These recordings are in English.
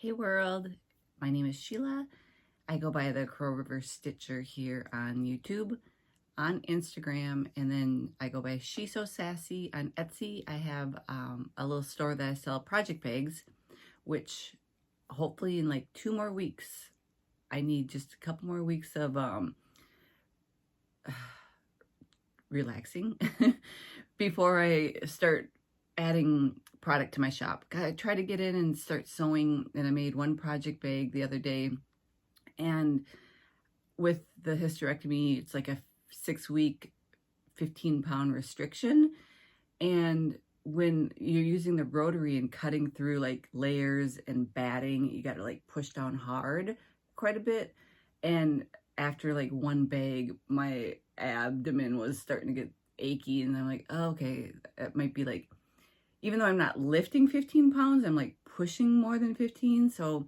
Hey world, my name is Sheila. I go by the Crow River Stitcher here on YouTube, on Instagram, and then I go by She So Sassy on Etsy. I have a little store that I sell project bags, which hopefully in like 2 more weeks, I need just a couple more weeks of relaxing before I start adding product to my shop. I try to get in and start sewing, and I made one project bag the other day, and with the hysterectomy, it's like a 6-week 15-pound restriction, and when you're using the rotary and cutting through like layers and batting, you got to like push down hard quite a bit, and after like one bag, my abdomen was starting to get achy, and I'm like, oh, okay, it might be like, even though I'm not lifting 15 pounds, I'm like pushing more than 15. So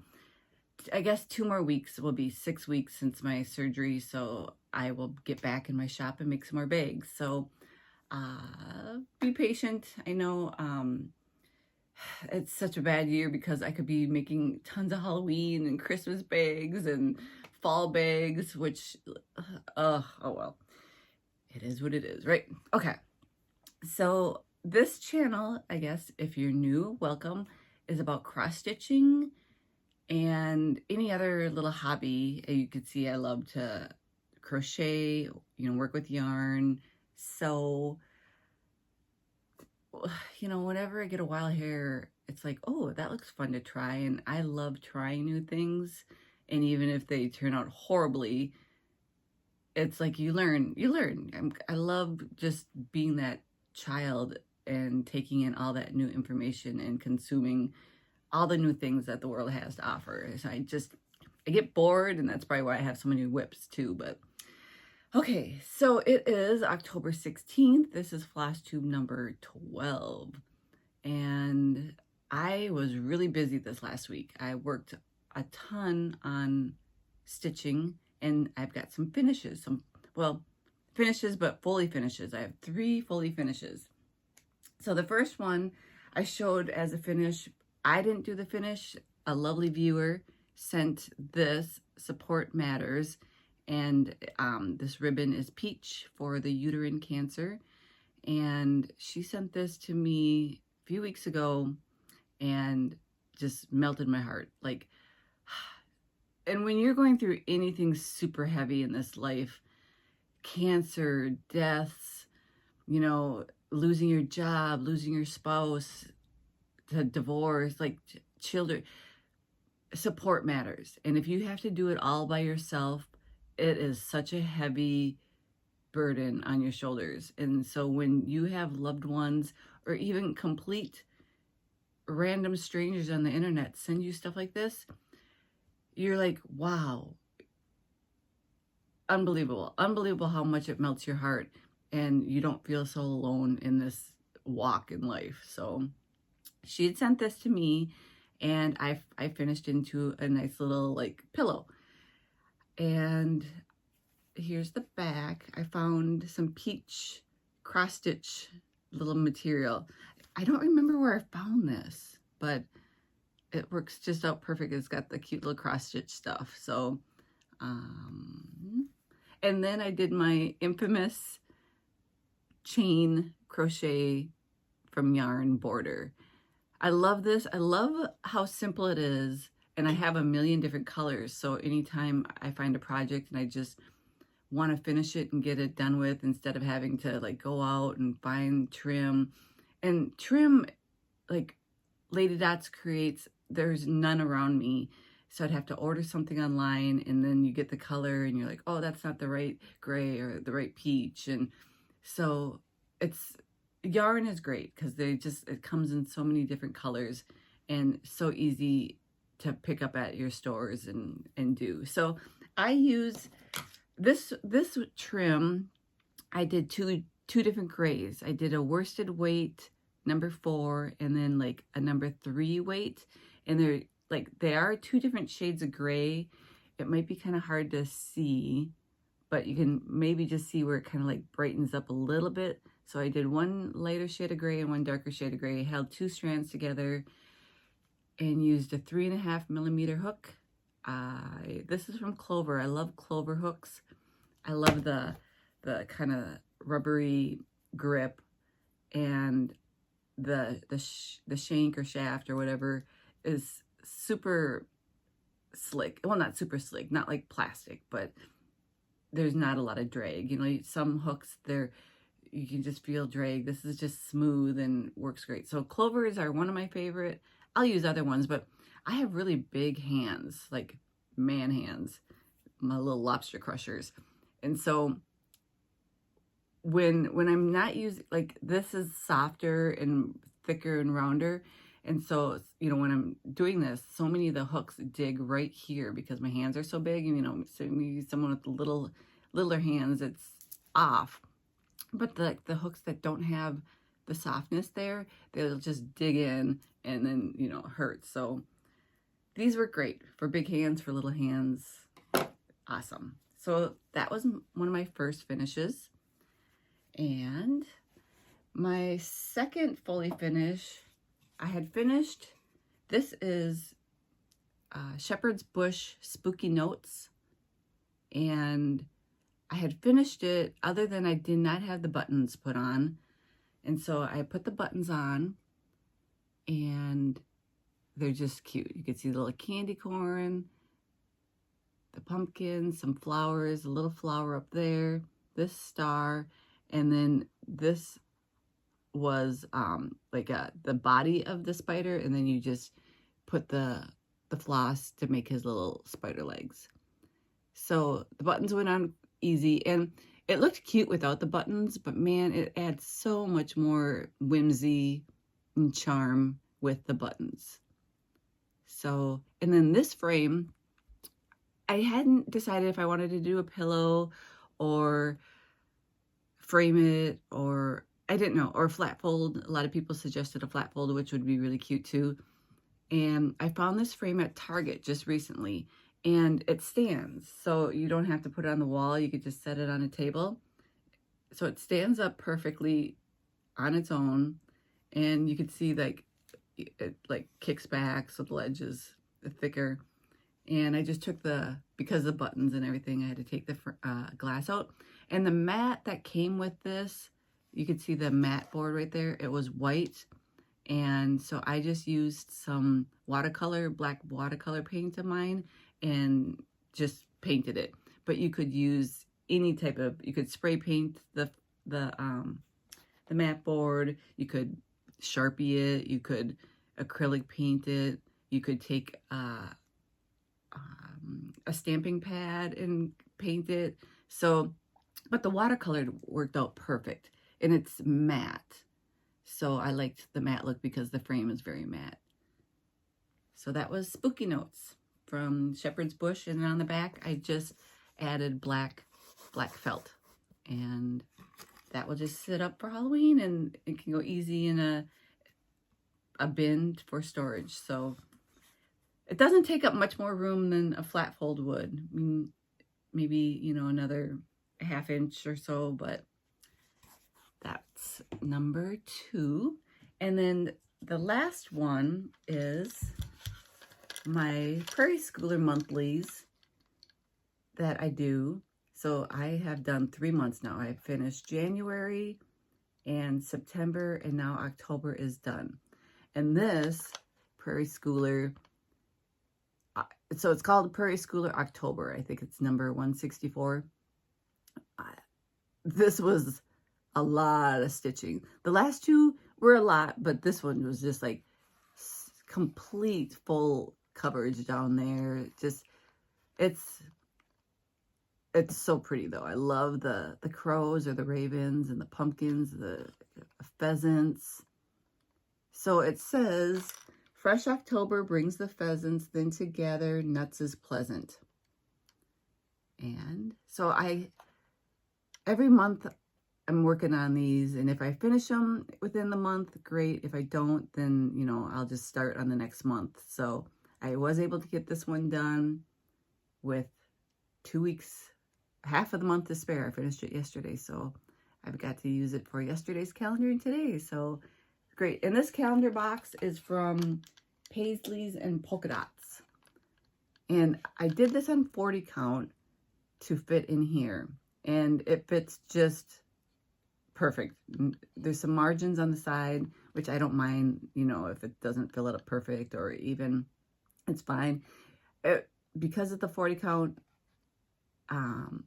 I guess 2 more weeks will be 6 weeks since my surgery. So I will get back in my shop and make some more bags. So be patient. I know it's such a bad year because I could be making tons of Halloween and Christmas bags and fall bags, which, oh well, it is what it is, right? Okay. So this channel, I guess, if you're new, welcome, is about cross stitching and any other little hobby. You can see I love to crochet, work with yarn, sew. Whenever I get a wild hair, it's like, oh, that looks fun to try. And I love trying new things. And even if they turn out horribly, it's like you learn. I love just being that child and taking in all that new information and consuming all the new things that the world has to offer. So I get bored, and that's probably why I have so many whips too. But okay, so it is October 16th. This is Flosstube number 12. And I was really busy this last week. I worked a ton on stitching, and I've got some finishes, finishes, but fully finishes. I have 3 fully finishes. So the first one I showed as a finish. I didn't do the finish. A lovely viewer sent this, Support Matters, and this ribbon is peach for the uterine cancer. And she sent this to me a few weeks ago and just melted my heart. Like, and when you're going through anything super heavy in this life, cancer, deaths, losing your job, losing your spouse, to divorce, like children, support matters. And if you have to do it all by yourself, it is such a heavy burden on your shoulders. And so when you have loved ones or even complete random strangers on the internet send you stuff like this, you're like, wow, unbelievable how much it melts your heart, and you don't feel so alone in this walk in life. So she had sent this to me, and I finished into a nice little like pillow. And here's the back. I found some peach cross stitch little material. I don't remember where I found this, but it works just out perfect. It's got the cute little cross stitch stuff. So, and then I did my infamous chain crochet from yarn border. I love this. I love how simple it is, and I have a million different colors. So anytime I find a project and I just want to finish it and get it done with, instead of having to like go out and find trim, and trim like Lady Dots creates, there's none around me. So I'd have to order something online, and then you get the color and you're like, oh, that's not the right gray or the right peach. And so yarn is great because it comes in so many different colors and so easy to pick up at your stores and do. So I use this trim. I did two different grays. I did a worsted weight number 4 and then like a number 3 weight, and they are 2 different shades of gray. It might be kind of hard to see, but you can maybe just see where it kind of like brightens up a little bit. So I did one lighter shade of gray and one darker shade of gray, held 2 strands together, and used a 3.5mm hook. This is from Clover. I love Clover hooks. I love the kind of rubbery grip, and the shank or shaft or whatever is super slick. Well, not super slick, not like plastic, but there's not a lot of drag. You know, some hooks, you can just feel drag. This is just smooth and works great. So Clovers are one of my favorite. I'll use other ones, but I have really big hands, like man hands, my little lobster crushers. And so when I'm not using, like, this is softer and thicker and rounder. And so, you know, when I'm doing this, so many of the hooks dig right here because my hands are so big. And, you know, so maybe someone with littler hands, it's off. But the hooks that don't have the softness there, they'll just dig in and then, you know, hurt. So these were great for big hands, for little hands. Awesome. So that was one of my first finishes. And my second fully finish, I had finished, this is Shepherd's Bush Spooky Notes. And I had finished it, other than I did not have the buttons put on. And so I put the buttons on, and they're just cute. You can see the little candy corn, the pumpkin, some flowers, a little flower up there, this star, and then this was like the body of the spider, and then you just put the floss to make his little spider legs. So the buttons went on easy, and it looked cute without the buttons, but man, it adds so much more whimsy and charm with the buttons. So, and then this frame, I hadn't decided if I wanted to do a pillow or frame it, or I didn't know, or flat fold. A lot of people suggested a flat fold, which would be really cute too. And I found this frame at Target just recently, and it stands. So you don't have to put it on the wall. You could just set it on a table. So it stands up perfectly on its own. And you can see like it like kicks back, so the ledge is thicker. And I just took because of the buttons and everything, I had to take the glass out. And the mat that came with this, you could see the mat board right there. It was white. And so I just used some black watercolor paint of mine, and just painted it. But you could use any type of, you could spray paint the mat board. You could Sharpie it. You could acrylic paint it. You could take a stamping pad and paint it. So, but the watercolor worked out perfect, and it's matte. So I liked the matte look because the frame is very matte. So that was Spooky Notes from Shepherd's Bush, and on the back I just added black felt, and that will just sit up for Halloween, and it can go easy in a bin for storage. So it doesn't take up much more room than a flat fold would. I mean, maybe, you know, another ½ inch or so, but that's number 2. And then the last one is my Prairie Schooler monthlies that I do. So I have done 3 months now. I've finished January and September, and now October is done. And this Prairie Schooler, so it's called Prairie Schooler October. I think it's number 164. This was a lot of stitching. The last 2 were a lot, but this one was just like complete full coverage down there. Just, it's so pretty though. I love the crows or the ravens and the pumpkins, the pheasants. So it says, fresh October brings the pheasants, then to gather nuts is pleasant. And so every month I'm working on these, and if I finish them within the month, great. If I don't, then, you know, I'll just start on the next month. So I was able to get this one done with 2 weeks, half of the month to spare. I finished it yesterday, so I've got to use it for yesterday's calendar and today. So great. And this calendar box is from paisleys and polka dots. And I did this on 40 count to fit in here. And it fits just perfect. There's some margins on the side, which I don't mind, you know, if it doesn't fill it up perfect or even, it's fine. Because of the 40 count, and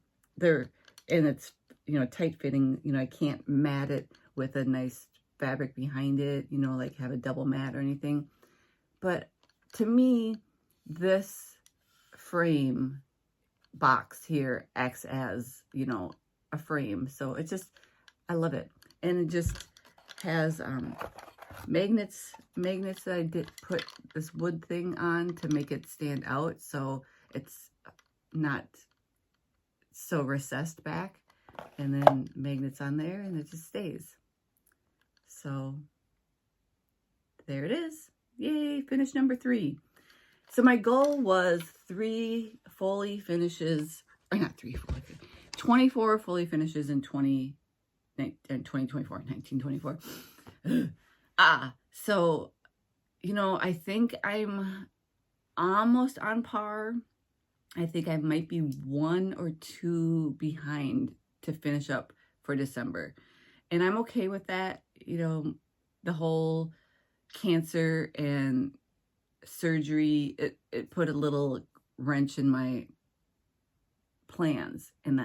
it's, you know, tight fitting, you know, I can't mat it with a nice fabric behind it, you know, like have a double mat or anything. But to me, this frame box here acts as, you know, a frame. So it's just, I love it. And it just has magnets that I did put this wood thing on to make it stand out, so it's not so recessed back, and then magnets on there, and it just stays. So there it is. Yay, finish number 3. So my goal was 3 fully finishes, or not 3 fully, 24 fully finishes in 1924. So, you know, I think I'm almost on par. I think I might be 1 or 2 behind to finish up for December. And I'm okay with that. You know, the whole cancer and surgery, it put a little wrench in my plans, and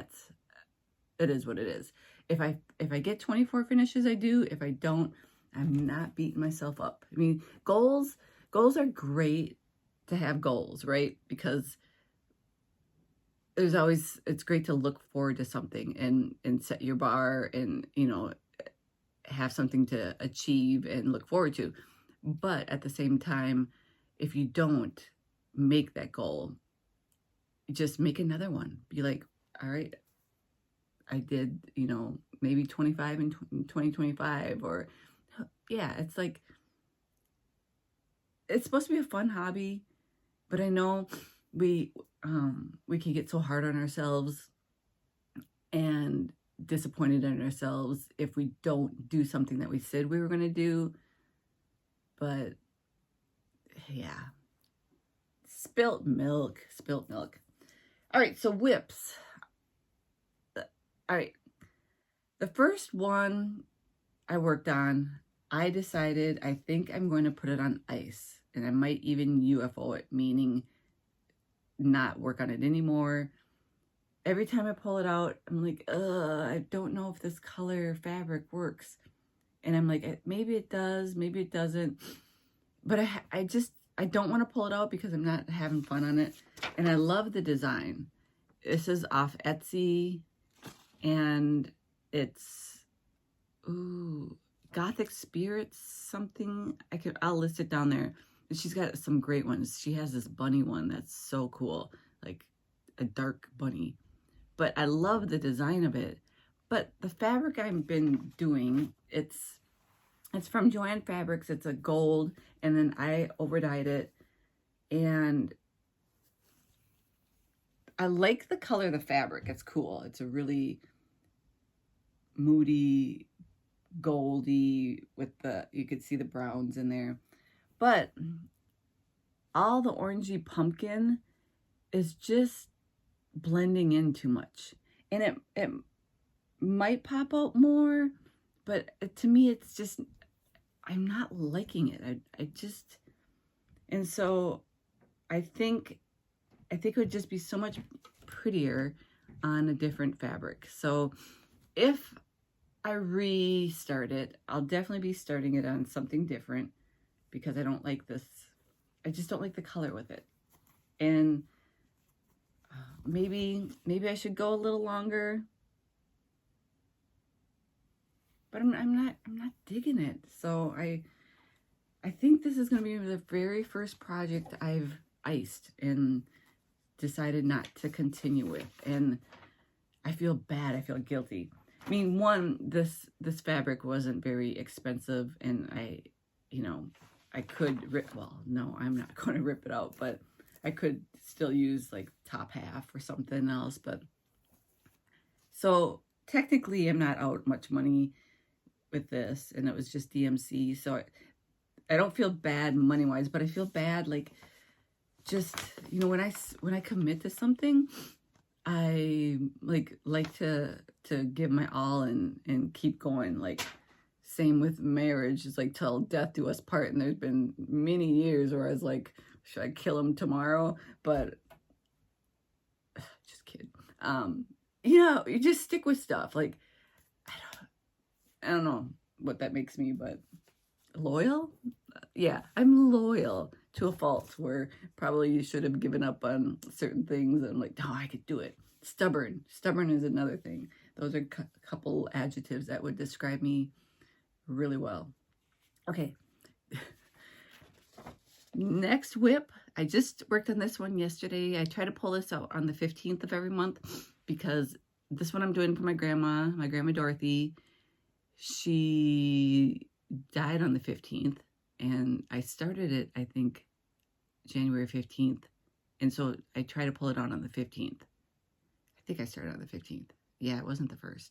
it is what it is. If I get 24 finishes, I do. If I don't, I'm not beating myself up. I mean, goals are great to have goals, right? Because there's always, it's great to look forward to something and set your bar and, you know, have something to achieve and look forward to. But at the same time, if you don't make that goal, just make another one. Be like, all right, I did, you know, maybe 25 in 2025, or yeah, it's like, it's supposed to be a fun hobby, but I know we can get so hard on ourselves and disappointed in ourselves if we don't do something that we said we were going to do. But yeah, spilt milk. All right, so whips. All right, the first one I worked on, I decided I think I'm going to put it on ice, and I might even UFO it, meaning not work on it anymore. Every time I pull it out, I'm like, I don't know if this color fabric works. And I'm like, maybe it does, maybe it doesn't. But I don't want to pull it out because I'm not having fun on it. And I love the design. This is off Etsy, and it's, ooh, Gothic Spirits something. I'll list it down there. And she's got some great ones. She has this bunny one that's so cool, like a dark bunny. But I love the design of it. But the fabric I've been doing, it's from Joann Fabrics. It's a gold, and then I overdyed it. And I like the color of the fabric. It's cool. It's a really moody, goldy with you could see the browns in there. But all the orangey pumpkin is just blending in too much. And it might pop out more, but to me, it's just, I'm not liking it. I just, and so I think it would just be so much prettier on a different fabric. So if I restart it, I'll definitely be starting it on something different, because I don't like this. I just don't like the color with it. And maybe I should go a little longer. But I'm not digging it. So I think this is going to be the very first project I've iced and decided not to continue with. And I feel bad. I feel guilty. I mean, one, this fabric wasn't very expensive, and I could rip, well, no, I'm not going to rip it out, but I could still use like top half or something else. But so technically I'm not out much money with this, and it was just DMC. So I don't feel bad money-wise, but I feel bad, like, just, you know, when I commit to something, I like to give my all and keep going. Like, same with marriage. It's like till death do us part. And there's been many years where I was like, should I kill him tomorrow? But just kidding. You know, you just stick with stuff. Like, I don't know what that makes me, but loyal? Yeah, I'm loyal to a fault, where probably you should have given up on certain things. And I'm like, no, I could do it. Stubborn. Stubborn is another thing. Those are a couple adjectives that would describe me really well. Okay. Next whip. I just worked on this one yesterday. I try to pull this out on the 15th of every month, because this one I'm doing for my grandma Dorothy. She died on the 15th, and I started it, I think, January 15th. And so I try to pull it out on the 15th. I think I started on the 15th. Yeah, it wasn't the 1st.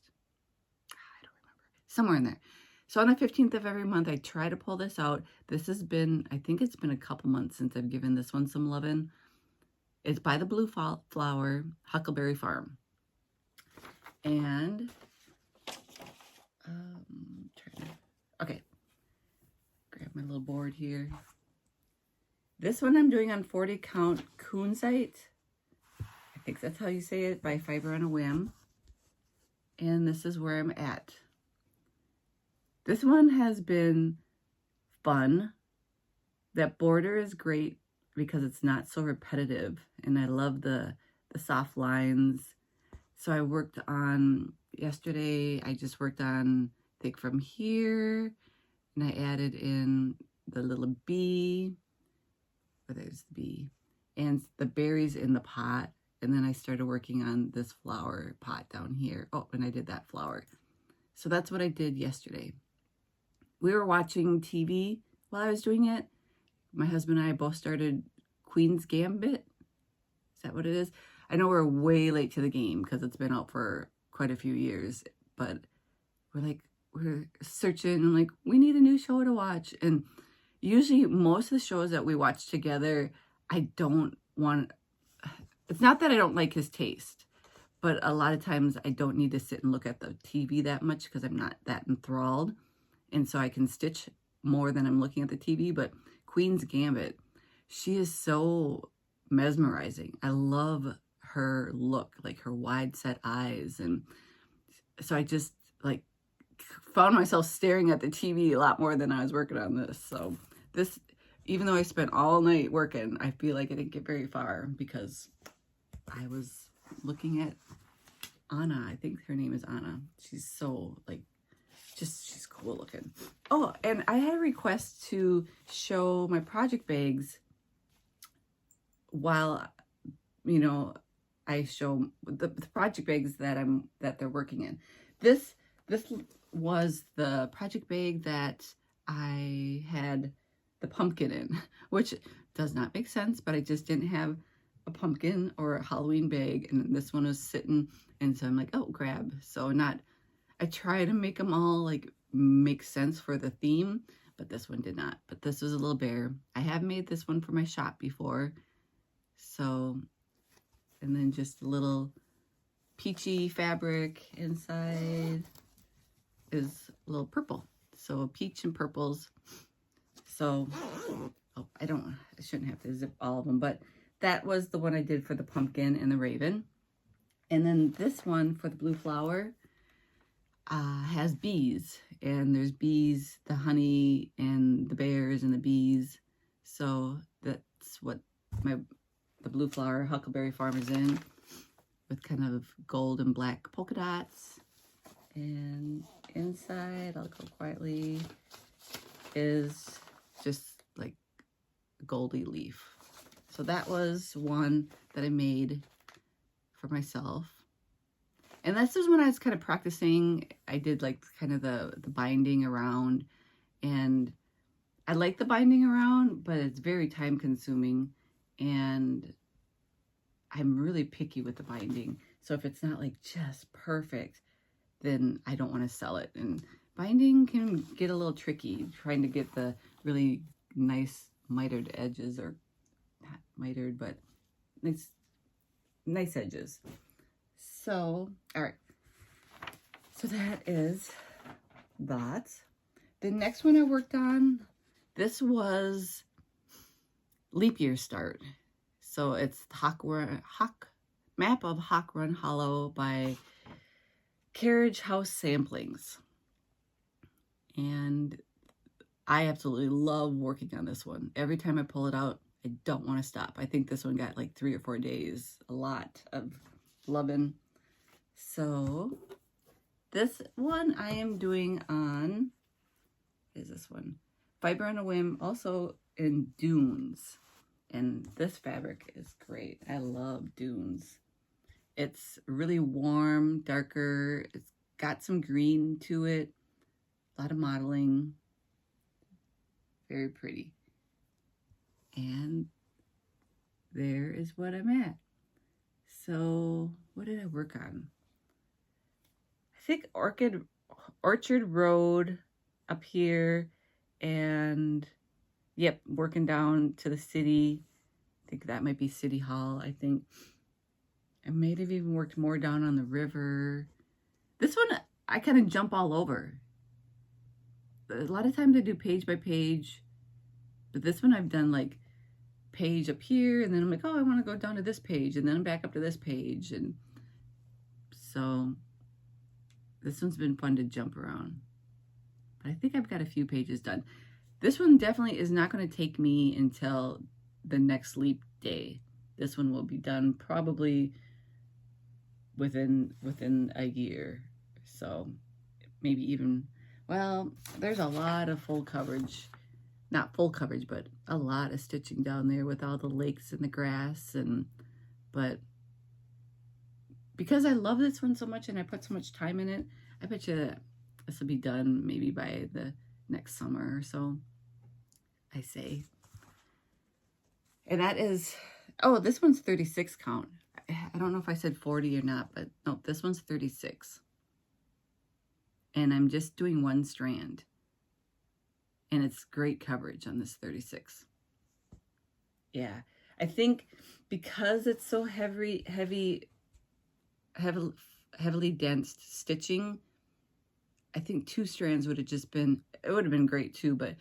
I don't remember. Somewhere in there. So on the 15th of every month, I try to pull this out. This has been, I think it's been a couple months since I've given this one some loving. It's by the Blue Flower, Huckleberry Farm. And, okay. Grab my little board here. This one I'm doing on 40 count kunzite. I think that's how you say it, by Fiber on a Whim. And this is where I'm at. This one has been fun. That border is great because it's not so repetitive, and I love the soft lines. So I worked on, yesterday, I just worked on, I think from here, and I added in the little bee, or there's the bee, and the berries in the pot. And then I started working on this flower pot down here. Oh, and I did that flower. So that's what I did yesterday. We were watching TV while I was doing it. My husband and I both started Queen's Gambit. Is that what it is? I know we're way late to the game because it's been out for quite a few years. But we're searching. I'm like, we need a new show to watch. And usually most of the shows that we watch together, I don't want... It's not that I don't like his taste, but a lot of times I don't need to sit and look at the TV that much because I'm not that enthralled. And so I can stitch more than I'm looking at the TV. But Queen's Gambit, she is so mesmerizing. I love her look, like her wide set eyes. And so I just found myself staring at the TV a lot more than I was working on this. So this, even though I spent all night working, I feel like I didn't get very far because I was looking at Anna. I think her name is Anna. She's so she's cool looking. Oh, and I had a request to show my project bags while, you know, I show the project bags that they're working in. This was the project bag that I had the pumpkin in, which does not make sense, but I just didn't have a pumpkin or a Halloween bag, and this one was sitting, and so I'm like, oh, grab. So I try to make them all make sense for the theme, but this one did not. But this was a little bear. I have made this one for my shop before. So, and then just a little peachy fabric inside is a little purple. So peach and purples. So, oh, I shouldn't have to zip all of them, but that was the one I did for the pumpkin and the raven. And then this one for the blue flower has bees, and there's bees, the honey and the bears and the bees. So that's what the blue flower Huckleberry Farm is in, with kind of gold and black polka dots. And inside, I'll go quietly, is just like a goldy leaf. So that was one that I made for myself. And this is when I was kind of practicing. I did kind of the binding around, and I like the binding around, but it's very time consuming, and I'm really picky with the binding. So if it's not just perfect, then I don't want to sell it. And Binding can get a little tricky, trying to get the really nice mitered edges, or not mitered, but nice edges. So, all right. So that is that. The next one I worked on, this was Leap Year Start. So it's Map of Hawk Run Hollow by Carriage House Samplings. And I absolutely love working on this one. Every time I pull it out, I don't want to stop. I think this one got like 3 or 4 days. A lot of loving. So this one I am doing on, what is this one? Fiber on a Whim, also in Dunes. And this fabric is great. I love Dunes. It's really warm, darker. It's got some green to it. A lot of modeling. Very pretty. And there is what I'm at. So what did I work on? I think Orchard Road up here, and yep, working down to the city. I think that might be City Hall. I think I may have even worked more down on the river. This one, I kind of jump all over. A lot of times I do page by page, but this one I've done like page up here, and then I'm like, oh, I want to go down to this page, and then I'm back up to this page. And so this one's been fun to jump around. But I think I've got a few pages done. This one definitely is not going to take me until the next leap day. This one will be done probably within a year. So maybe even, well, there's a lot of full coverage. Not full coverage, but a lot of stitching down there with all the lakes and the grass. But because I love this one so much and I put so much time in it, I bet you this will be done maybe by the next summer or so, I say. And that is, oh, this one's 36 count. I don't know if I said 40 or not, but no, this one's 36. And I'm just doing one strand. And it's great coverage on this 36. Yeah, I think because it's so heavily dense stitching, I think 2 strands would have just been, it would have been great too, but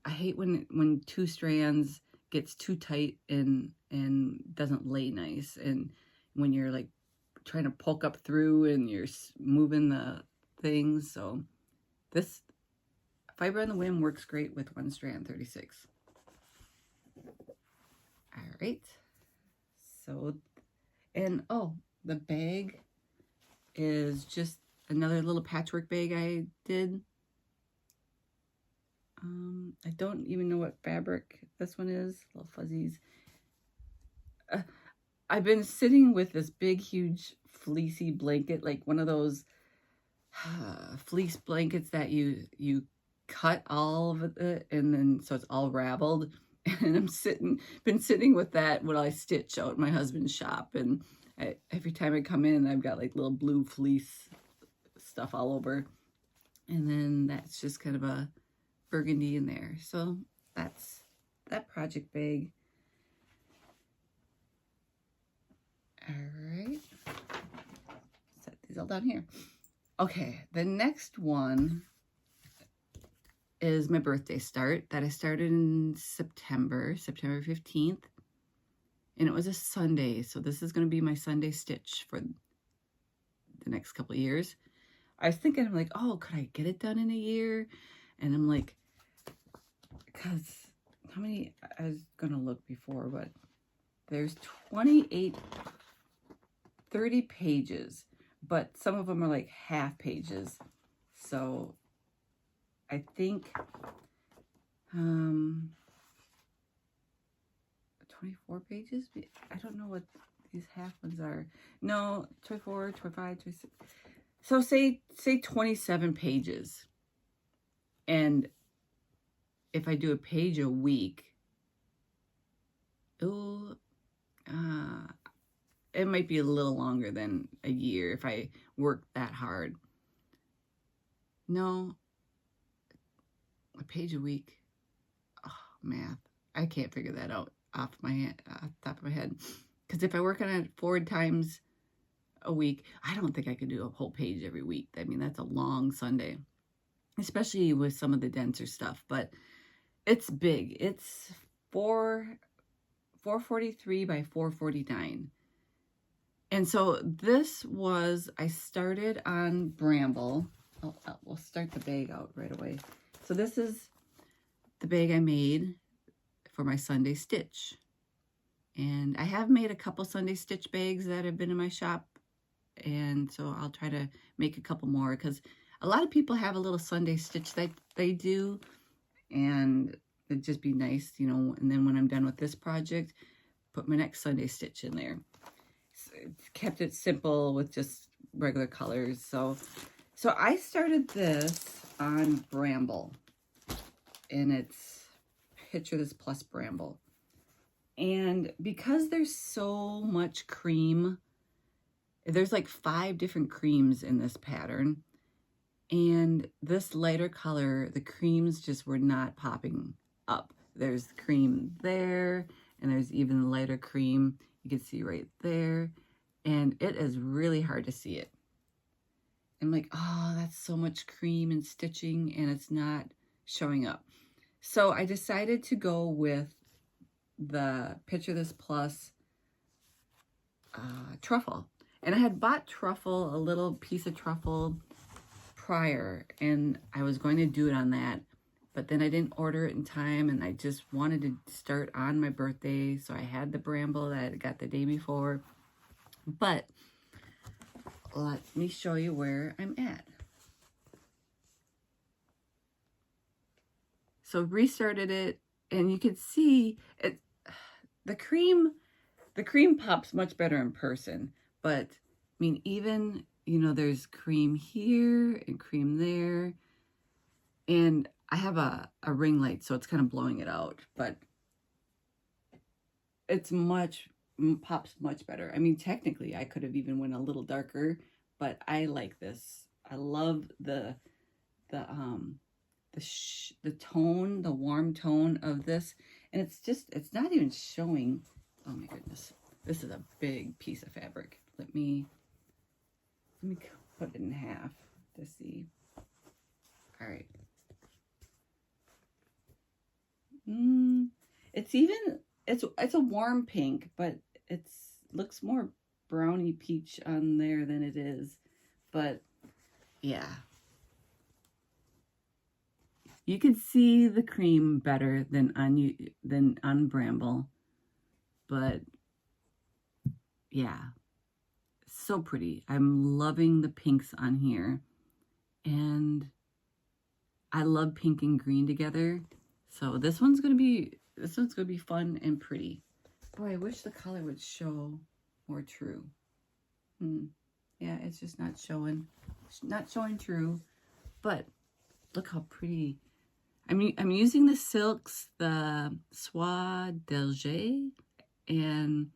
I hate when 2 strands gets too tight and doesn't lay nice, and when you're like trying to poke up through and you're moving the things. So this Fiber on the Whim works great with 1 strand 36. All right. So, and oh, the bag is just another little patchwork bag I did. I don't even know what fabric this one is. Little fuzzies. I've been sitting with this big, huge fleecy blanket, like one of those fleece blankets that you cut all of it, and then so it's all raveled. And been sitting with that while I stitch out my husband's shop. And every time I come in, I've got like little blue fleece stuff all over. And then that's just kind of a burgundy in there. So that's that project bag. All right. Set these all down here. Okay, the next one is my birthday start that I started in September 15th. And it was a Sunday. So this is going to be my Sunday stitch for the next couple of years. I was thinking, I'm like, oh, could I get it done in a year? And I'm like, because how many, I was going to look before, but there's 30 pages, but some of them are like half pages. So I think 24 pages. I don't know what these half ones are. No, 24, 25, 26. So say 27 pages. And if I do a page a week, it might be a little longer than a year if I work that hard. No, a page a week. Oh, math. I can't figure that out off the top of my head. Because if I work on it 4 times a week, I don't think I could do a whole page every week. I mean, that's a long Sunday, especially with some of the denser stuff. But it's big. It's 443 by 449. And so this was, I started on Bramble. We'll start the bag out right away. So this is the bag I made for my Sunday stitch. And I have made a couple Sunday stitch bags that have been in my shop. And so I'll try to make a couple more because a lot of people have a little Sunday stitch that they do. And it'd just be nice, you know, and then when I'm done with this project, put my next Sunday stitch in there. So kept it simple with just regular colors. So I started this on Bramble, and it's Picture This Plus Bramble. And because there's so much cream, there's like 5 different creams in this pattern, and this lighter color, the creams just were not popping up. There's cream there, and there's even lighter cream you can see right there, and it is really hard to see it. I'm like, oh, that's so much cream and stitching, and it's not showing up. So I decided to go with the Picture This Plus truffle. And I had bought truffle, a little piece of truffle prior, and I was going to do it on that. But then I didn't order it in time, and I just wanted to start on my birthday. So I had the Bramble that I got the day before. But let me show you where I'm at. So restarted it, and you can see it. The cream pops much better in person. But I mean, even, you know, there's cream here and cream there, and I have a ring light, so it's kind of blowing it out, but it's pops much better. I mean, technically I could have even went a little darker, but I like this. I love the tone, the warm tone of this, and it's not even showing. Oh my goodness, this is a big piece of fabric. Let me put it in half to see. All right. It's a warm pink, but looks more browny peach on there than it is. But yeah, you can see the cream better than on Bramble, but yeah, so pretty. I'm loving the pinks on here, and I love pink and green together. So this one's gonna be fun and pretty. Boy, I wish the color would show more true. Yeah, it's just not showing. It's not showing true. But look how pretty. I'm using the silks, the Soie d'Alger, and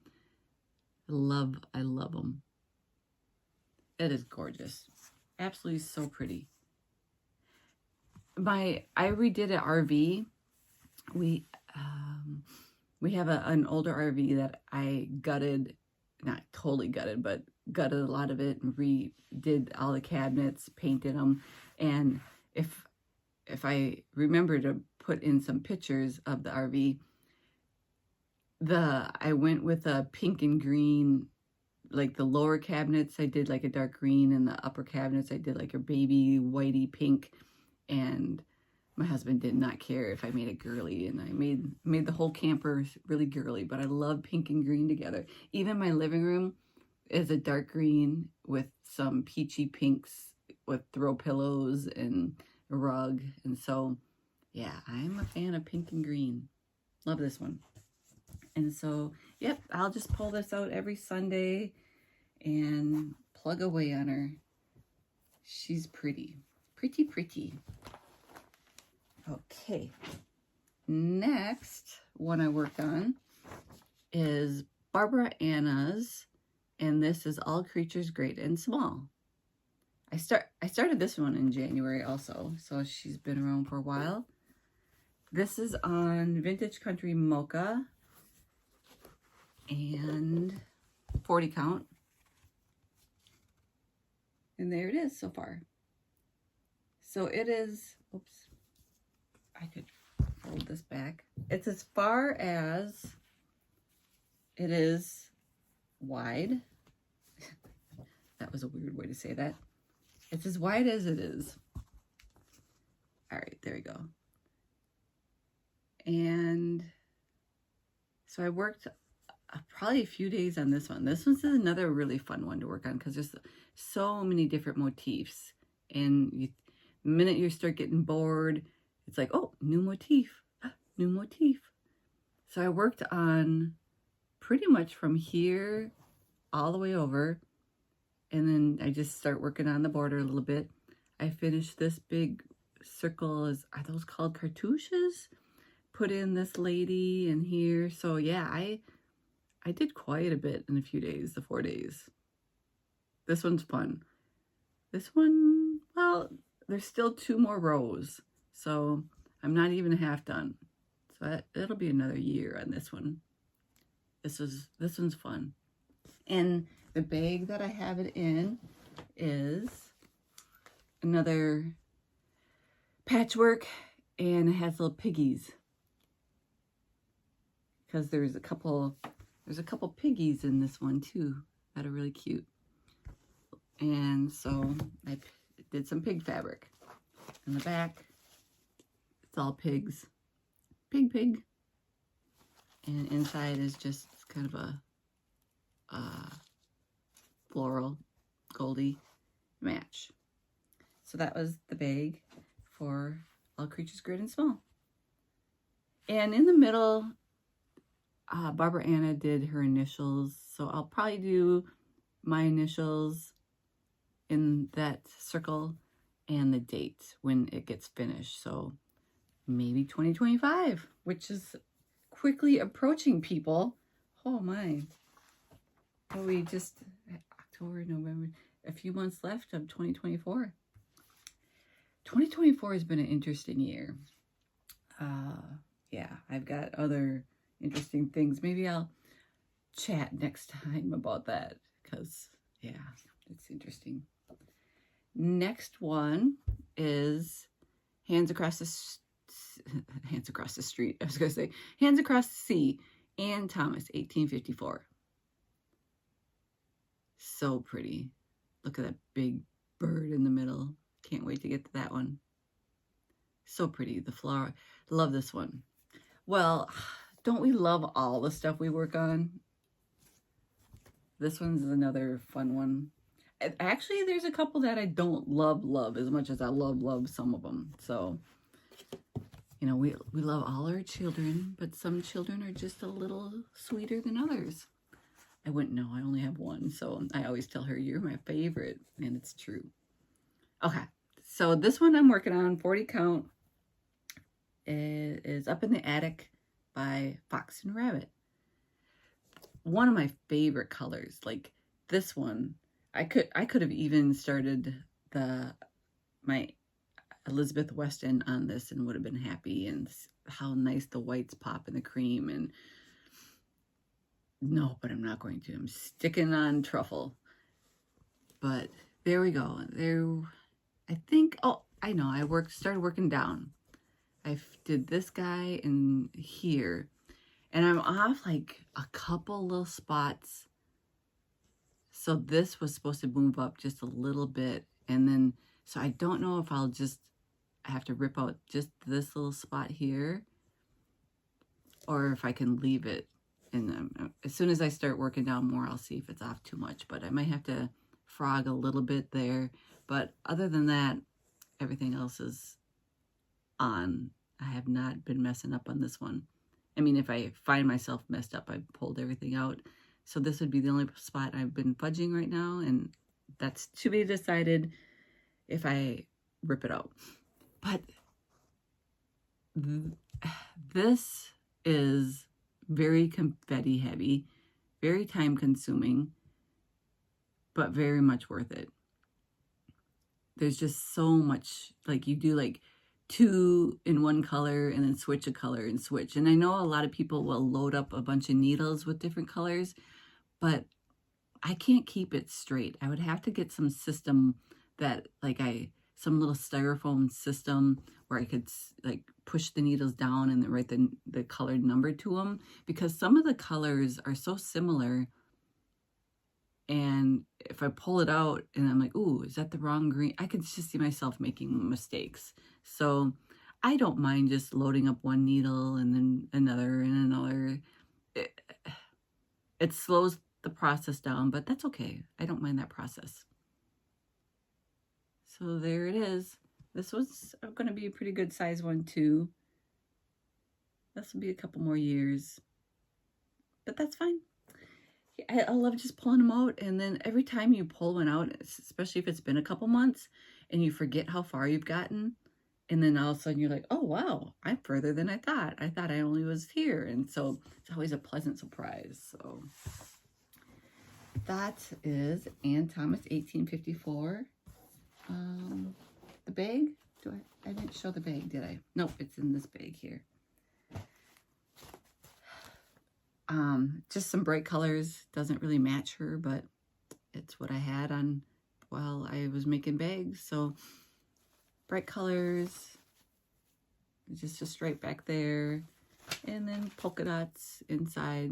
I love them. It is gorgeous. Absolutely so pretty. I redid an RV. We have an older RV that I gutted, not totally gutted, but gutted a lot of it and redid all the cabinets, painted them. And if I remember to put in some pictures of the RV, I went with a pink and green, like the lower cabinets I did like a dark green, and the upper cabinets I did like a baby whitey pink. And my husband did not care if I made it girly, and I made the whole camper really girly, but I love pink and green together. Even my living room is a dark green with some peachy pinks with throw pillows and a rug. And so, yeah, I'm a fan of pink and green. Love this one. And so, yep, I'll just pull this out every Sunday and plug away on her. She's pretty. Pretty, pretty. Okay, next one I worked on is Barbara Anna's, and this is All Creatures Great and Small. I started this one in January also, so she's been around for a while. This is on Vintage Country Mocha and 40 count. And there it is so far. So it is, oops, I could fold this back. It's as far as it is wide. That was a weird way to say that. It's as wide as it is. All right, there we go. And so I worked probably a few days on this one. This one's another really fun one to work on because there's so many different motifs. And the minute you start getting bored, it's like, oh, new motif, new motif. So I worked on pretty much from here all the way over. And then I just start working on the border a little bit. I finished this big circle. Are those called cartouches? Put in this lady in here. So yeah, I did quite a bit in a few days, the 4 days. This one's fun. This one, well, there's still 2 more rows. So I'm not even half done. So it'll be another year on this one. This one's fun. And the bag that I have it in is another patchwork, and it has little piggies. Because there's a couple piggies in this one too that are really cute. And so I did some pig fabric. In the back, it's all pigs. Pig. And inside is just kind of a floral goldy match. So that was the bag for All Creatures Great and Small. And in the middle, Barbara Anna did her initials. So I'll probably do my initials in that circle and the date when it gets finished. So maybe 2025, which is quickly approaching, people. Oh my. Oh, we just, October, November, a few months left of 2024. 2024 has been an interesting year. Yeah, I've got other interesting things. Maybe I'll chat next time about that because, yeah, it's interesting. Next one is Hands Across the Street. I was going to say Hands Across the Sea, Anne Thomas, 1854. So pretty. Look at that big bird in the middle. Can't wait to get to that one. So pretty. The flower. Love this one. Well, don't we love all the stuff we work on? This one's another fun one. Actually, there's a couple that I don't love as much as I love some of them. So, you know, we love all our children, but some children are just a little sweeter than others. I wouldn't know. I only have one, so I always tell her, you're my favorite, and it's true. Okay, so this one I'm working on, 40 count. It is Up in the Attic by Fox and Rabbit. One of my favorite colors, like this one. I could have even started my Elizabeth Weston on this and would have been happy, and how nice the whites pop in the cream. And no, but I'm not going to. I'm sticking on truffle. But there we go. There, I think, oh, I know, I started working down. I did this guy in here, and I'm off like a couple little spots. So this was supposed to move up just a little bit, and then, so I don't know if I have to rip out just this little spot here, or if I can leave it. And as soon as I start working down more, I'll see if it's off too much, but I might have to frog a little bit there. But other than that, everything else is on. I have not been messing up on this one. I mean, if I find myself messed up, I've pulled everything out. So this would be the only spot I've been fudging right now, and that's to be decided if I rip it out. But this is very confetti heavy, very time consuming, but very much worth it. There's just so much, like you do like two in one color and then switch a color and switch. And I know a lot of people will load up a bunch of needles with different colors, but I can't keep it straight. I would have to get some system that some little styrofoam system where I could like push the needles down and then write the colored number to them, because some of the colors are so similar. And if I pull it out and I'm like, ooh, is that the wrong green? I could just see myself making mistakes. So I don't mind just loading up one needle and then another and another. It slows the process down, but that's okay. I don't mind that process. So there it is. This was going to be a pretty good size one too. This will be a couple more years, but that's fine. I love just pulling them out, and then every time you pull one out, especially if it's been a couple months and you forget how far you've gotten, and then all of a sudden you're like, oh wow, I'm further than I thought. I thought I only was here. And so it's always a pleasant surprise. So that is Ann Thomas 1854. The bag, I didn't show the bag, did I? Nope, it's in this bag here. Just some bright colors. Doesn't really match her, but it's what I had on while I was making bags. So bright colors, just a stripe back there, and then polka dots inside,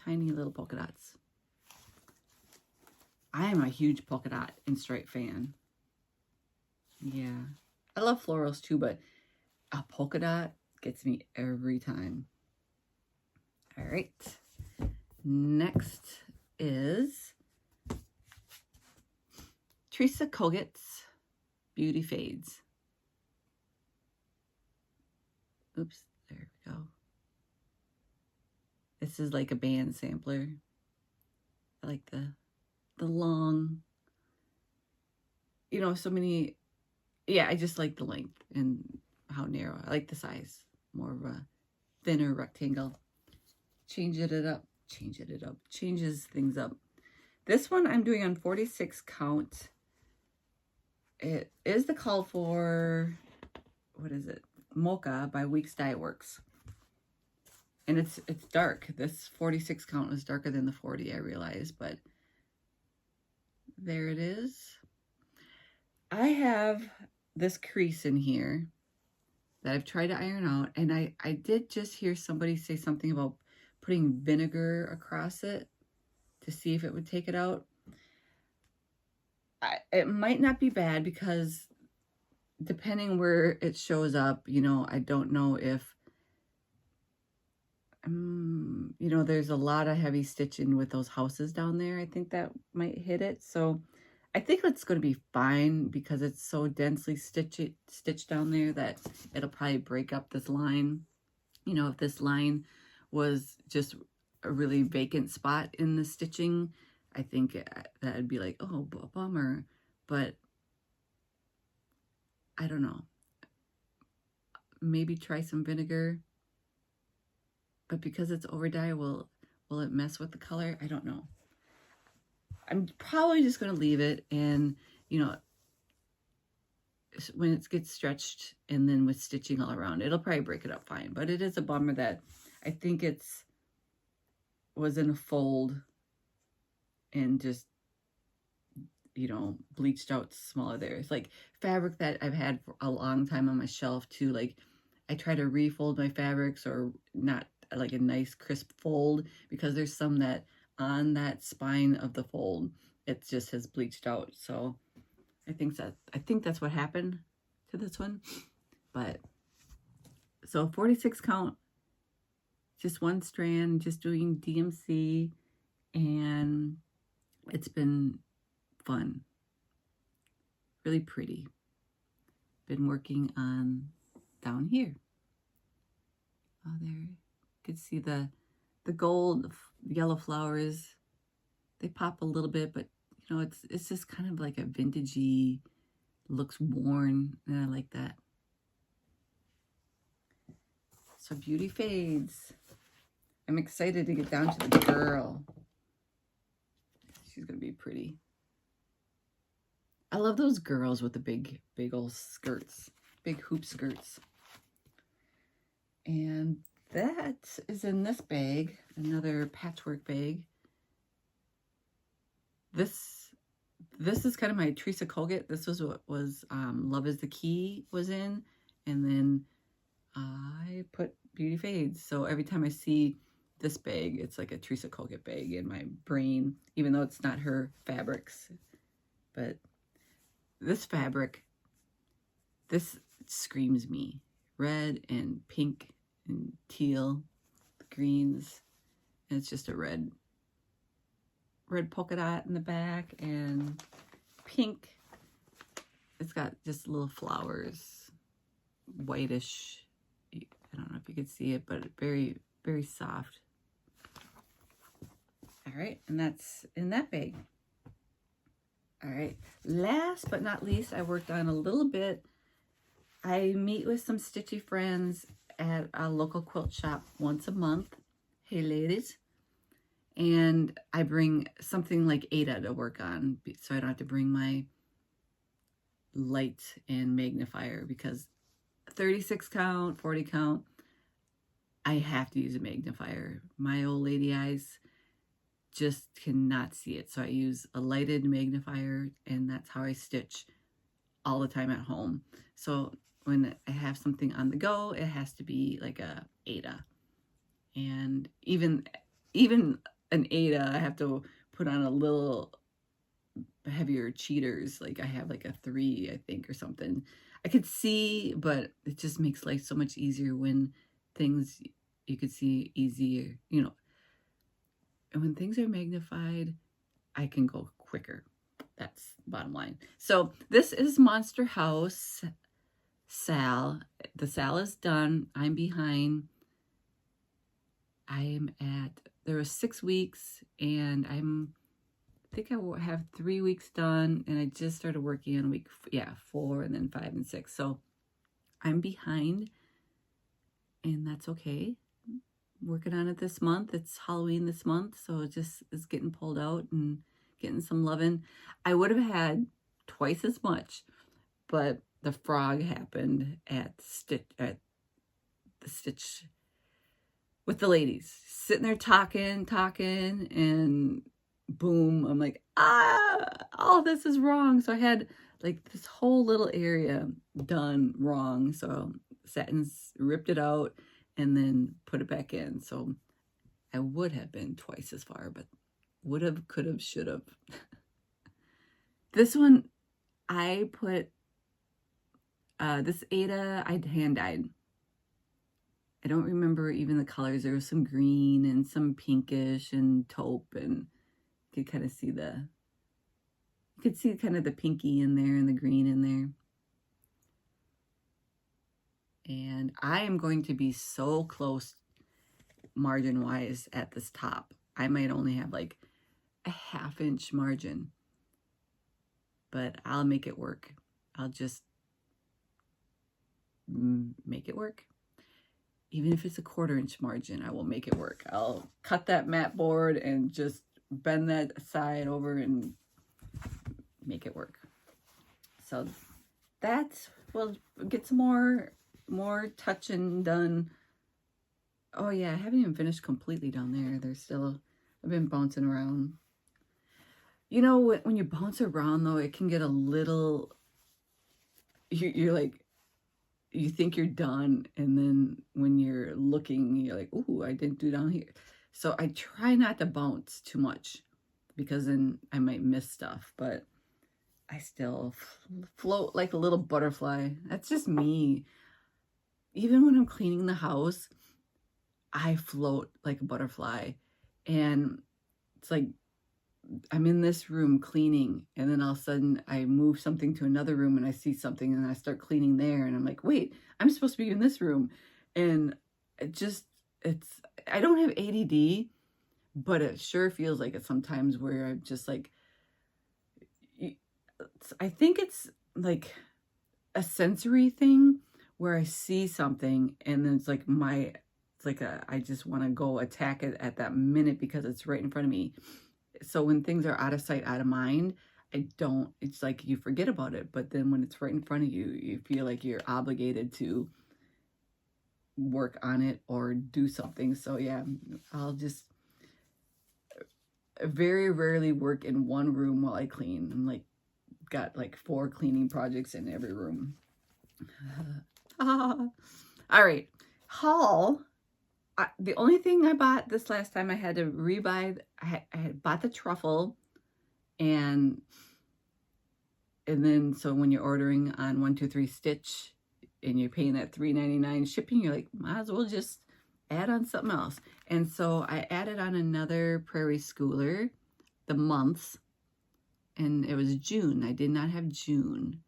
tiny little polka dots. I am a huge polka dot and stripe fan. Yeah, I love florals too, but a polka dot gets me every time. All right, next is Teresa Kogut's Beauty Fades. Oops, there we go. This is like a band sampler. I like the long, so many. Yeah, I just like the length and how narrow. I like the size, more of a thinner rectangle. Changes things up. This one I'm doing on 46 count. It is the call for, what is it? Mocha by Weeks Dye Works. And it's dark. This 46 count is darker than the 40, I realize, but there it is. I have this crease in here that I've tried to iron out, and I did just hear somebody say something about putting vinegar across it to see if it would take it out. It might not be bad, because depending where it shows up, I don't know if, there's a lot of heavy stitching with those houses down there. I think that might hit it. So I think it's going to be fine, because it's so densely stitched down there that it'll probably break up this line. If this line was just a really vacant spot in the stitching, I think that would be like, oh, bummer. But I don't know. Maybe try some vinegar. But because it's over dye, will it mess with the color? I don't know. I'm probably just going to leave it, and, when it gets stretched and then with stitching all around, it'll probably break it up fine. But it is a bummer that I think was in a fold and just, bleached out smaller there. It's like fabric that I've had for a long time on my shelf too. Like, I try to refold my fabrics, or not like a nice crisp fold, because there's some that on that spine of the fold, it just has bleached out. So I think that's what happened to this one. But so 46 count, just one strand, just doing DMC, and it's been fun, really pretty. Been working on down here. Oh, there you can see the gold yellow flowers. They pop a little bit, but it's just kind of like a vintagey, looks worn, and I like that. So Beauty Fades. I'm excited to get down to the girl. She's gonna be pretty. I love those girls with the big old skirts, big hoop skirts. And that is in this bag, another patchwork bag. This is kind of my Teresa Kogut. This was what was Love is the Key was in. And then I put Beauty Fades. So every time I see this bag, it's like a Teresa Colgate bag in my brain, even though it's not her fabrics. But this fabric, this screams me. Red and pink and teal, greens. And it's just a red polka dot in the back and pink. It's got just little flowers, whitish. I don't know if you can see it, but very, very soft. All right, and that's in that bag. All right, last but not least, I worked on a little bit. I meet with some stitchy friends at a local quilt shop once a month. Hey, ladies. And I bring something like Ada to work on, so I don't have to bring my light and magnifier, because 36 count, 40 count, I have to use a magnifier. My old lady eyes just cannot see it. So I use a lighted magnifier, and that's how I stitch all the time at home. So when I have something on the go, it has to be like a Ada. And even an Ada, I have to put on a little heavier cheaters. Like I have like a 3, I think, or something. I could see, but it just makes life so much easier when things you could see easier, you know. And when things are magnified, I can go quicker. That's the bottom line. So this is Monster House Sal. The Sal is done. I'm behind. There was 6 weeks, and I think I will have 3 weeks done, and I just started working on week 4 and then 5 and 6. So I'm behind, and that's okay. Working on it this month. It's Halloween this month, so it just is getting pulled out and getting some loving. I would have had twice as much, but the frog happened at the stitch with the ladies, sitting there talking, and boom, I'm like, all this is wrong. So I had like this whole little area done wrong. So Satins ripped it out and then put it back in. So I would have been twice as far, but would have, could have, should have. This one, I put, this Ada, I hand dyed. I don't remember even the colors. There was some green and some pinkish and taupe, and you could kind of see kind of the pinky in there and the green in there. And I am going to be so close margin wise at this top. I might only have like a 1/2 inch margin, but I'll make it work. I'll just make it work. Even if it's a 1/4 inch margin, I will make it work. I'll cut that mat board and just bend that side over and make it work. So that's, we'll get some more touching done. Oh yeah, I haven't even finished completely down there. There's still, I've been bouncing around. You know, when you bounce around though, it can get a little, you're like, you think you're done, and then when you're looking, you're like, ooh, I didn't do down here. So I try not to bounce too much, because then I might miss stuff, but I still float like a little butterfly. That's just me. Even when I'm cleaning the house, I float like a butterfly. And it's like, I'm in this room cleaning, and then all of a sudden I move something to another room and I see something and I start cleaning there, and I'm like, wait, I'm supposed to be in this room. And I don't have ADD, but it sure feels like it sometimes, where I'm just like, I think it's like a sensory thing where I see something and then it's like I just want to go attack it at that minute because it's right in front of me. So when things are out of sight, out of mind, it's like you forget about it, but then when it's right in front of you, you feel like you're obligated to work on it or do something. So yeah, I'll just very rarely work in one room while I clean. I'm like, got like 4 cleaning projects in every room. All right, haul. The only thing I bought this last time, I had to rebuy. I had bought the truffle, and then so when you're ordering on 123 Stitch and you're paying that $3.99 shipping, you're like, might as well just add on something else. And so I added on another Prairie Schooler, the months, and it was June. I did not have June,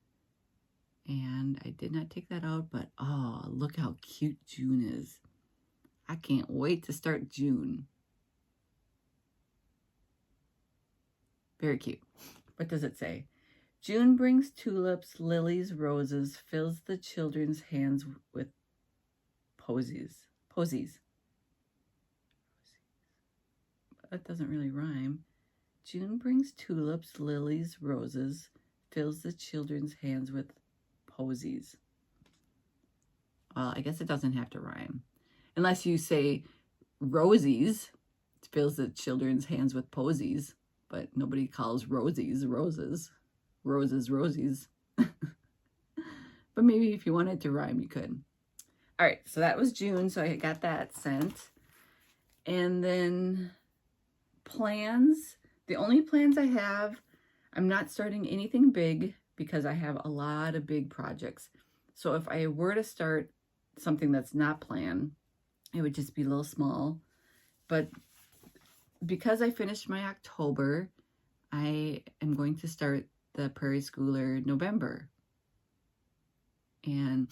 and I did not take that out, but oh, look how cute June is. I can't wait to start June. Very cute. What does it say? June brings tulips, lilies, roses, fills the children's hands with posies. Posies. That doesn't really rhyme. June brings tulips, lilies, roses, fills the children's hands with posies. Well, I guess it doesn't have to rhyme. Unless you say rosies, fills the children's hands with posies, but nobody calls rosies roses. Roses, rosies. But maybe if you wanted to rhyme, you could. All right, so that was June, so I got that sent. And then plans. The only plans I have, I'm not starting anything big because I have a lot of big projects. So if I were to start something that's not planned, it would just be a little small. But because I finished my October, I am going to start the Prairie Schooler November. And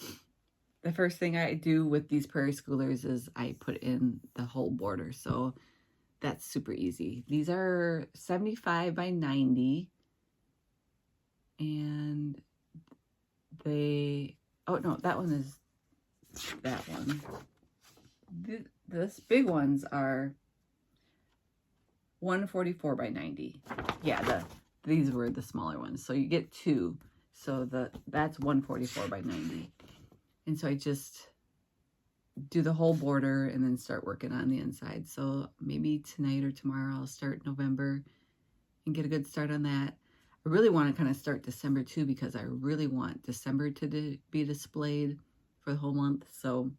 the first thing I do with these Prairie Schoolers is I put in the whole border. So that's super easy. These are 75 by 90. And oh no, that one is that one. This big ones are 144 by 90. Yeah, these were the smaller ones. So you get 2. So that's 144 by 90. And so I just do the whole border and then start working on the inside. So maybe tonight or tomorrow I'll start November and get a good start on that. I really want to kind of start December too, because I really want December to be displayed for the whole month. So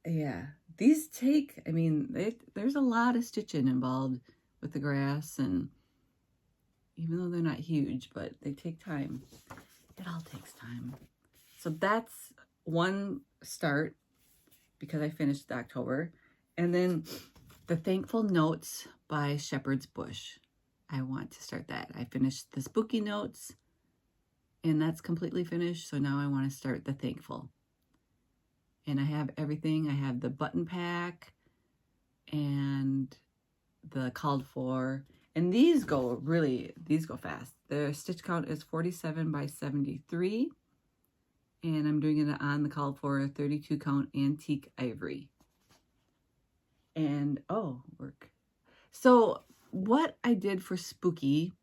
yeah, these take, I mean, there's a lot of stitching involved with the grass, and even though they're not huge, but they take time. It all takes time. So that's one start because I finished October. And then the Thankful Notes by Shepherd's Bush. I want to start that. I finished the Spooky Notes, and that's completely finished. So now I want to start the Thankful. And I have everything. I have the button pack and the called for. And these go fast. The stitch count is 47 by 73. And I'm doing it on the called for 32 count antique ivory. And work. So what I did for Spooky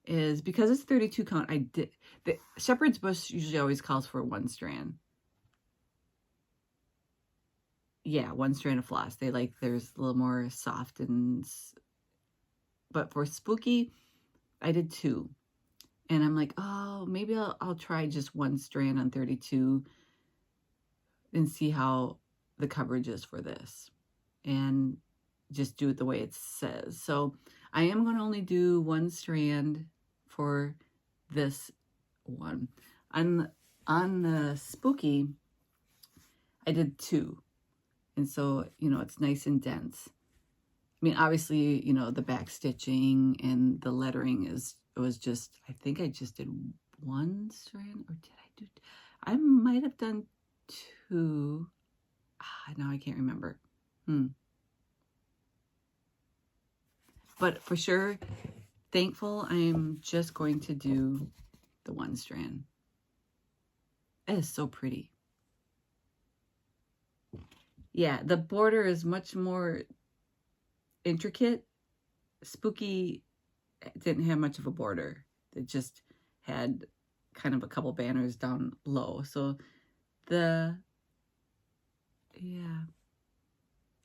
is, because it's 32 count, the Shepherd's Bush usually always calls for 1 strand. Yeah, 1 strand of floss. They like, there's a little more soft, but for Spooky, I did 2. And I'm like, oh, maybe I'll try just 1 strand on 32 and see how the coverage is for this. And just do it the way it says. So I am going to only do 1 strand for this one. On the Spooky, I did 2. And so, it's nice and dense. I mean, obviously, the back stitching and the lettering I think I just did 1 strand, or I might have done 2. Now I can't remember. But for sure, Thankful, I'm just going to do the 1 strand. It is so pretty. Yeah, the border is much more intricate Spooky didn't have much of a border. It just had kind of a couple banners down low. So yeah,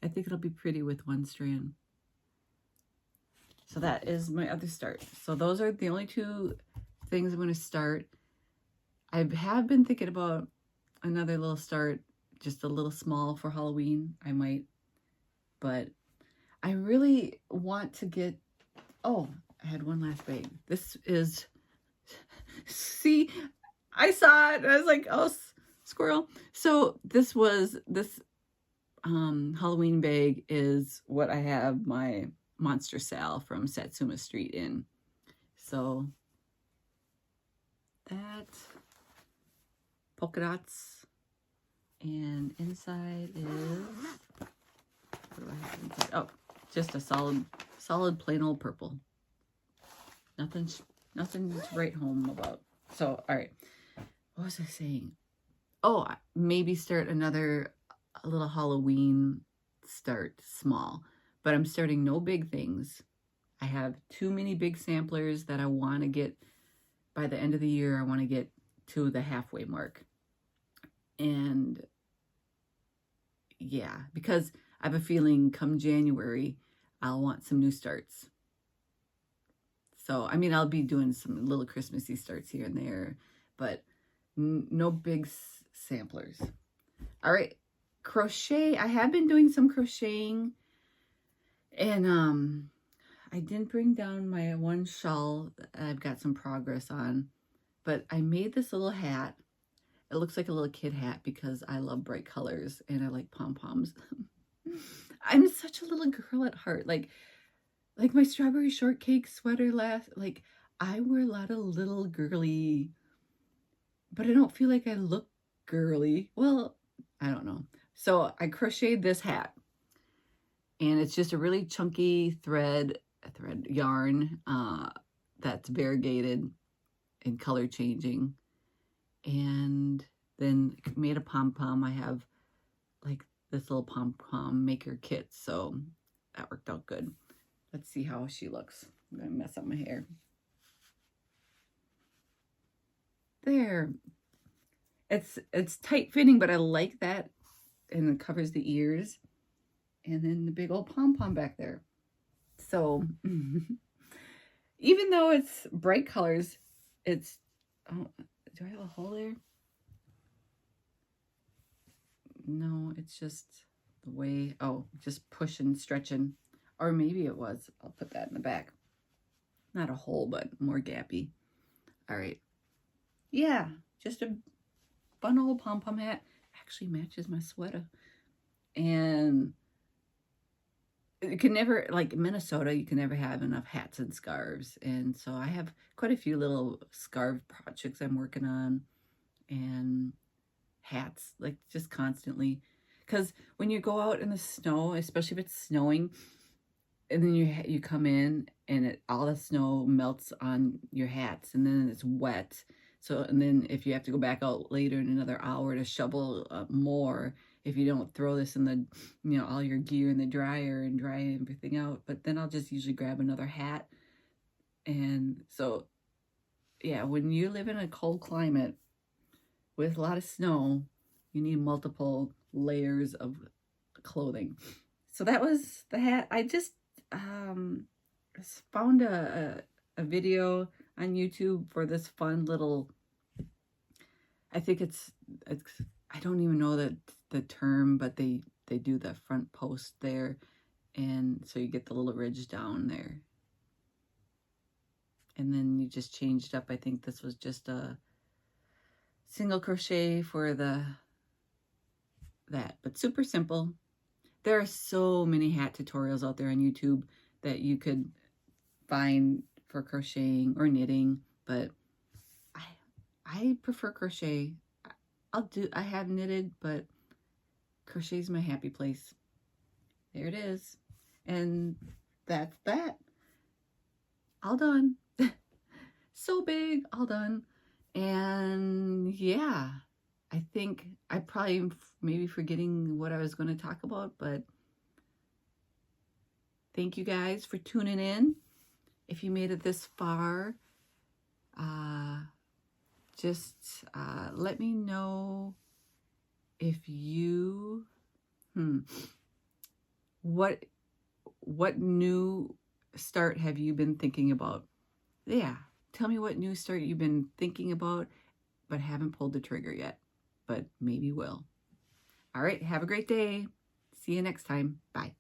I think it'll be pretty with one strand. So that is my other start. So those are the only two things I'm going to start. I have been thinking about another little start, just a little small for Halloween. I might, but I really want to get, oh, I had one last bag. This is, see, I saw it and I was like, oh, squirrel. So this Halloween bag is what I have my Monster Sal from Satsuma Street in. So that, polka dots, and inside is, what do I have inside? Oh, just a solid plain old purple. Nothing to write home about. So, all right, what was I saying? Oh, maybe start a little Halloween start small, but I'm starting no big things. I have too many big samplers that I want to get by the end of the year. I want to get to the halfway mark. And yeah, because I have a feeling come January, I'll want some new starts. So, I mean, I'll be doing some little Christmassy starts here and there, but no big samplers. All right, crochet. I have been doing some crocheting, and I didn't bring down my one shawl that I've got some progress on, but I made this little hat. It looks like a little kid hat because I love bright colors and I like pom-poms. I'm such a little girl at heart. Like my strawberry shortcake sweater I wear a lot of little girly, but I don't feel like I look girly. Well, I don't know. So I crocheted this hat, and it's just a really chunky thread yarn that's variegated and color changing, and then made a pom-pom. I have like this little pom-pom maker kit, so that worked out good. Let's see how she looks. I'm gonna mess up my hair. There. It's tight fitting, but I like that, and it covers the ears, and then the big old pom-pom back there. So even though it's bright colors, it's, oh, do I have a hole there? No, it's just the way, oh, just pushing, stretching. Or maybe it was. I'll put that in the back. Not a hole, but more gappy. All right. Yeah, just a fun old pom-pom hat. Actually matches my sweater. And you can never, like Minnesota, you can never have enough hats and scarves. And so I have quite a few little scarf projects I'm working on. And hats, like just constantly. Because when you go out in the snow, especially if it's snowing, and then you come in and all the snow melts on your hats, and then it's wet. So, and then if you have to go back out later in another hour to shovel more, if you don't throw this in the, all your gear in the dryer and dry everything out. But then I'll just usually grab another hat. And so, yeah, when you live in a cold climate with a lot of snow, you need multiple layers of clothing. So that was the hat. I just found a video on YouTube for this fun little, I think it's I don't even know the term, but they do the front post there, and so you get the little ridge down there, and then you just changed up. I think this was just a single crochet for that, but super simple. There are so many hat tutorials out there on YouTube that you could find for crocheting or knitting, but I prefer crochet. I have knitted, but crochet is my happy place. There it is. And that's that. All done. So big, all done. And yeah, I think I probably maybe forgetting what I was going to talk about, but Thank you guys for tuning in. If you made it this far, just let me know if you, what new start have you been thinking about? Yeah, tell me what new start you've been thinking about, but haven't pulled the trigger yet, but maybe will. All right, have a great day. See you next time. Bye.